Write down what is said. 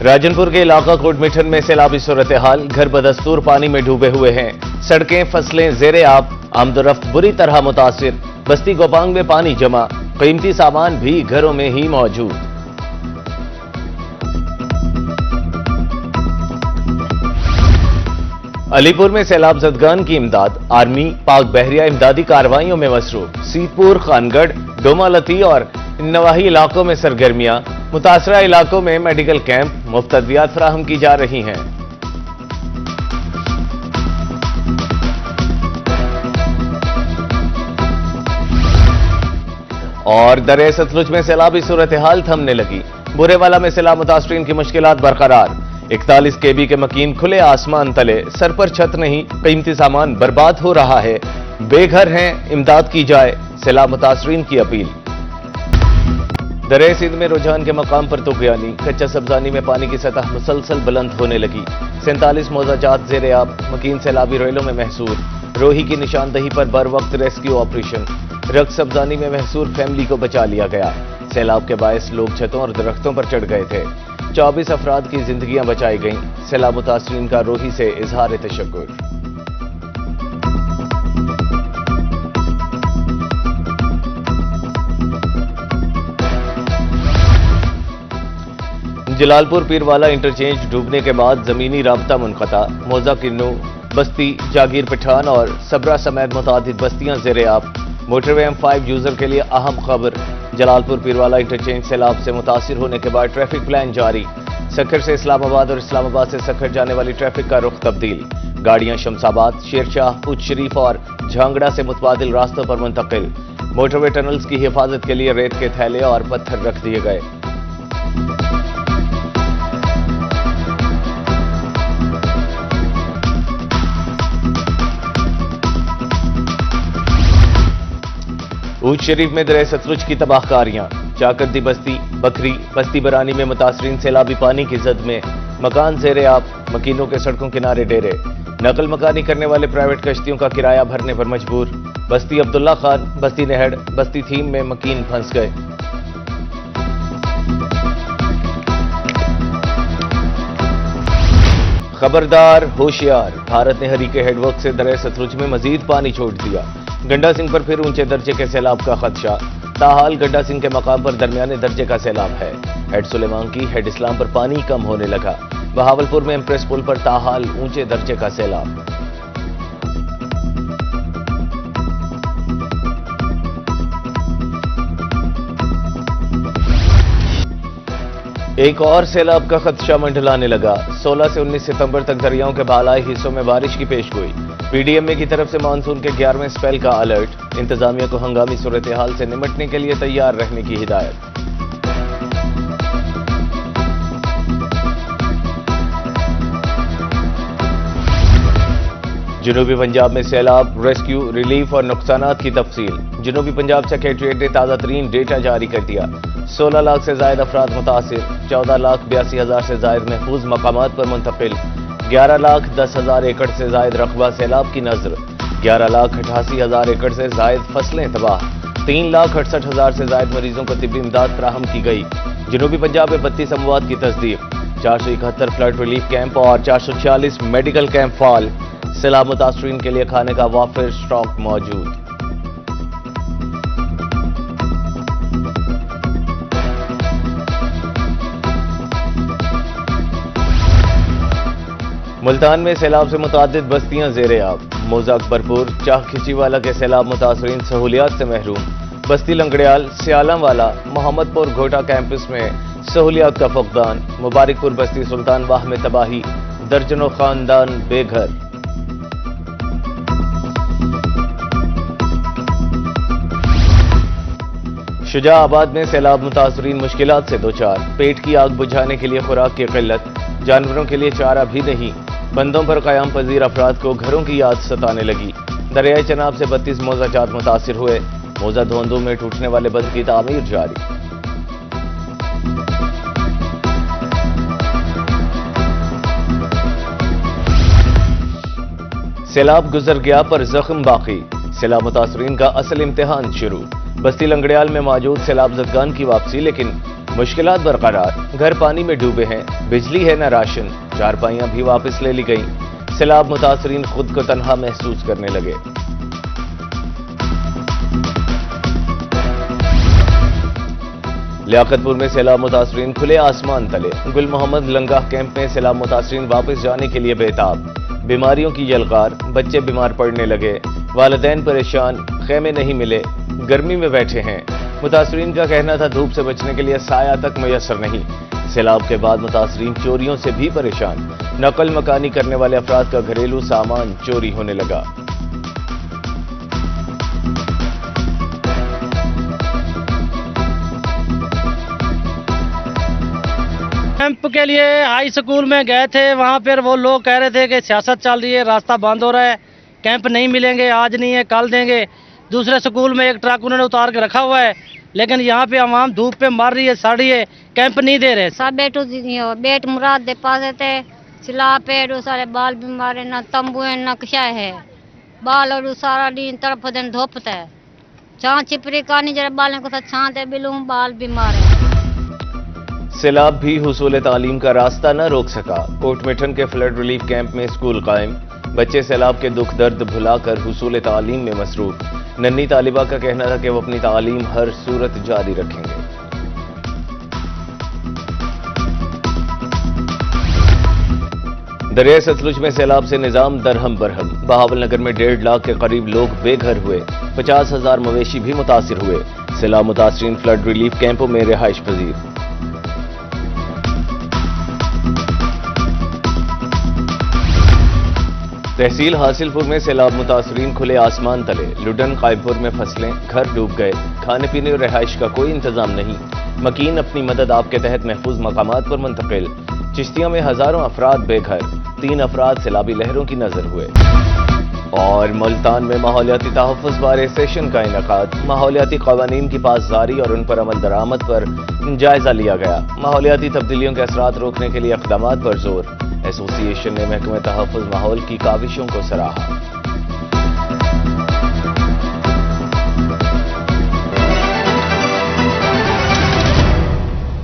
راجنپور کے علاقہ کوٹ مٹھن میں سیلابی صورتحال، گھر بدستور پانی میں ڈوبے ہوئے ہیں، سڑکیں فصلیں زیر آب، آمد و رفت بری طرح متاثر، بستی گوپانگ میں پانی جمع، قیمتی سامان بھی گھروں میں ہی موجود۔ علی پور میں سیلاب زدگان کی امداد، آرمی پاک بحریہ امدادی کارروائیوں میں مصروف، سیت پور، خان گڑھ، ڈومالتی اور نواحی علاقوں میں سرگرمیاں، متاثرہ علاقوں میں میڈیکل کیمپ، مفت ادویات فراہم کی جا رہی ہیں۔ اور دریا ستلج میں سیلابی صورتحال تھمنے لگی، بورے والا میں سیلاب متاثرین کی مشکلات برقرار، 41 kV کے مکین کھلے آسمان تلے، سر پر چھت نہیں، قیمتی سامان برباد ہو رہا ہے، بے گھر ہیں، امداد کی جائے، سیلاب متاثرین کی اپیل۔ دریا سندھ میں رجحان کے مقام پر طغیانی، کچا سبزانی میں پانی کی سطح مسلسل بلند ہونے لگی، 47 موضع جات زیر آب، مکین سیلابی ریلوں میں محصور، روہی کی نشاندہی پر بر وقت ریسکیو آپریشن، رق سبزانی میں محصور فیملی کو بچا لیا گیا، سیلاب کے باعث لوگ چھتوں اور درختوں پر چڑھ گئے تھے، 24 افراد کی زندگیاں بچائی گئیں، سیلاب متاثرین کا روہی سے اظہار تشکر۔ جلال پور پیر والا انٹرچینج ڈوبنے کے بعد زمینی رابطہ منقطع، موزہ کنو، بستی جاگیر پٹھان اور صبرہ سمیت متعدد بستیاں زیر آب، موٹر وے M5 یوزر کے لیے اہم خبر، جلال پور پیر والا انٹرچینج سیلاب سے متاثر ہونے کے بعد ٹریفک پلان جاری، سکھر سے اسلام آباد اور اسلام آباد سے سکھر جانے والی ٹریفک کا رخ تبدیل، گاڑیاں شمس آباد، شیر شاہ، پوچھ شریف اور جھانگڑا سے متبادل راستوں پر منتقل، موٹر وے ٹنلز کی حفاظت کے لیے ریت کے تھیلے اور پتھر رکھ دیے گئے۔ اونچ شریف میں دریا ستلج کی تباہ کاریاں، چاکردی بستی، بکری، بستی برانی میں متاثرین سیلابی پانی کی زد میں، مکان زیر آب، مکینوں کے سڑکوں کنارے ڈیرے، نقل مکانی کرنے والے پرائیویٹ کشتیوں کا کرایہ بھرنے پر مجبور، بستی عبداللہ خان، بستی نہڑ، بستی تھیم میں مکین پھنس گئے۔ خبردار، ہوشیار، بھارت نے ہریکے ہیڈ ورک سے دریا ستلج میں مزید پانی چھوڑ دیا، گنڈا سنگھ پر پھر اونچے درجے کے سیلاب کا خدشہ، تاحال گنڈا سنگھ کے مقام پر درمیانے درجے کا سیلاب ہے، ہیڈ سلیمان کی ہیڈ اسلام پر پانی کم ہونے لگا، بہاولپور میں ایمپریس پل پر تاحال اونچے درجے کا سیلاب۔ ایک اور سیلاب کا خدشہ منڈلانے لگا، 16 سے 19 ستمبر تک دریاؤں کے بالائی حصوں میں بارش کی پیش گوئی، PDMA کی طرف سے مانسون کے 11ویں سپیل کا الرٹ، انتظامیہ کو ہنگامی صورتحال سے نمٹنے کے لیے تیار رہنے کی ہدایت۔ جنوبی پنجاب میں سیلاب، ریسکیو، ریلیف اور نقصانات کی تفصیل، جنوبی پنجاب سیکریٹریٹ نے تازہ ترین ڈیٹا جاری کر دیا، 16 لاکھ سے زائد افراد متاثر، 14,82,000 سے زائد محفوظ مقامات پر منتقل، 11,10,000 ایکڑ سے زائد رقبہ سیلاب کی نذر، 11,88,000 ایکڑ سے زائد فصلیں تباہ، 3,68,000 سے زائد مریضوں کو طبی امداد فراہم کی گئی، جنوبی پنجاب میں 32 اموات کی تصدیق، 471 فلڈ ریلیف کیمپ اور 446 میڈیکل کیمپ فعال، سیلاب متاثرین کے لیے کھانے کا وافر سٹاک موجود۔ ملتان میں سیلاب سے متعدد بستیاں زیر آب، موزہ اکبرپور، چاہ کھچی والا کے سیلاب متاثرین سہولیات سے محروم، بستی لنگڑیال، سیالم والا، محمد پور گھوٹا کیمپس میں سہولیات کا فقدان، مبارک پور بستی سلطان باہ میں تباہی، درجنوں خاندان بے گھر۔ شجاع آباد میں سیلاب متاثرین مشکلات سے دوچار، پیٹ کی آگ بجھانے کے لیے خوراک کی قلت، جانوروں کے لیے چارہ بھی نہیں، بندوں پر قیام پذیر افراد کو گھروں کی یاد ستانے لگی، دریائے چناب سے 32 موزہ جات متاثر ہوئے، موزہ دھوندو میں ٹوٹنے والے بند کی تعمیر جاری۔ سیلاب گزر گیا پر زخم باقی، سیلاب متاثرین کا اصل امتحان شروع، بستی لنگڑیال میں موجود سیلاب زدگان کی واپسی، لیکن مشکلات برقرار، گھر پانی میں ڈوبے ہیں، بجلی ہے نہ راشن، چارپائیاں بھی واپس لے لی گئیں۔ سیلاب متاثرین خود کو تنہا محسوس کرنے لگے۔ لیاقت پور میں سیلاب متاثرین کھلے آسمان تلے، گل محمد لنگاہ کیمپ میں سیلاب متاثرین واپس جانے کے لیے بے تاب، بیماریوں کی یلغار، بچے بیمار پڑنے لگے، والدین پریشان، خیمے نہیں ملے، گرمی میں بیٹھے ہیں۔ متاثرین کا کہنا تھا دھوپ سے بچنے کے لیے سایہ تک میسر نہیں۔ سیلاب کے بعد متاثرین چوریوں سے بھی پریشان، نقل مکانی کرنے والے افراد کا گھریلو سامان چوری ہونے لگا۔ کیمپ کے لیے ہائی اسکول میں گئے تھے، وہاں پر وہ لوگ کہہ رہے تھے کہ سیاست چل رہی ہے، راستہ بند ہو رہا ہے، کیمپ نہیں ملیں گے، آج نہیں ہے کل دیں گے۔ دوسرے اسکول میں ایک ٹرک انہوں نے اتار کے رکھا ہوا ہے، لیکن یہاں پہ عوام دھوپ پہ مر رہی ہے، سڑ رہی ہے، کیمپ نہیں دے رہے۔ سب بیٹ مراد دے پاسے تے سلا پیڑ سارے بال بیمارے نہ تمبو نہ کشا ہے بال اور سارا دن طرف دن دھوپتا ہے چھان چھپری کانی جڑے بالیں کو چھان تے بلوں بال بیمار ہے۔ سیلاب بھی حصول تعلیم کا راستہ نہ روک سکا، کوٹ میٹھن کے فلڈ ریلیف کیمپ میں اسکول قائم، بچے سیلاب کے دکھ درد بھلا کر حصول تعلیم میں مصروف۔ ننھی طالبہ کا کہنا تھا کہ وہ اپنی تعلیم ہر صورت جاری رکھیں گے۔ دریائے ستلج میں سیلاب سے نظام درہم برہم، بہاول نگر میں 1.5 لاکھ کے قریب لوگ بے گھر ہوئے، 50,000 مویشی بھی متاثر ہوئے۔ سیلاب متاثرین فلڈ ریلیف کیمپوں میں رہائش پذیر۔ تحصیل حاصل پور میں سیلاب متاثرین کھلے آسمان تلے، لڈن قائم پور میں فصلیں، گھر ڈوب گئے، کھانے پینے اور رہائش کا کوئی انتظام نہیں۔ مکین اپنی مدد آپ کے تحت محفوظ مقامات پر منتقل۔ چشتیاں میں ہزاروں افراد بے گھر، 3 افراد سیلابی لہروں کی نظر ہوئے۔ اور ملتان میں ماحولیاتی تحفظ بارے سیشن کا انعقاد، ماحولیاتی قوانین کی پاسداری اور ان پر عمل درآمد پر جائزہ لیا گیا۔ ماحولیاتی تبدیلیوں کے اثرات روکنے کے لیے اقدامات پر زور۔ ایسوسی ایشن نے محکمہ تحفظ ماحول کی کاوشوں کو سراہا۔